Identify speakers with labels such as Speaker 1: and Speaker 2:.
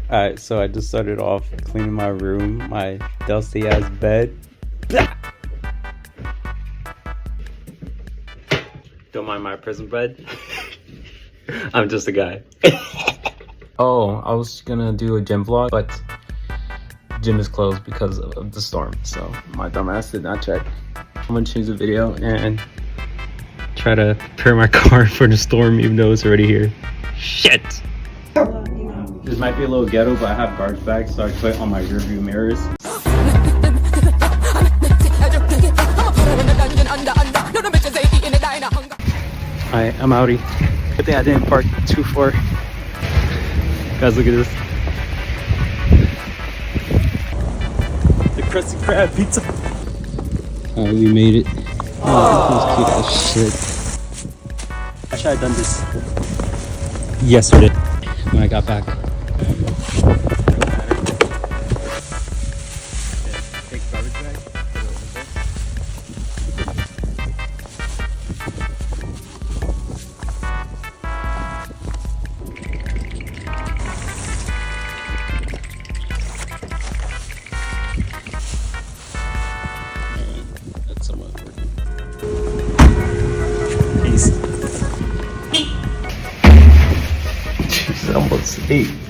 Speaker 1: Alright, so I just started off cleaning my room, my dusty ass bed. Don't mind my prison bed. I'm just a guy. Oh, I was gonna do a gym vlog, but gym is closed because of the storm, so my dumbass did not check. I'm gonna change the video and try to prepare my car for the storm even though it's already here. Shit! This might be a little ghetto, but I have garbage bags, so I put on my rearview mirrors. Alright, I'm outie. Good thing I didn't park too far. Guys, look at this. The Krusty Krab pizza. Alright, we made it. Oh, that was cute as shit. I should have done this yesterday when I got back. Peace. She's almost 8.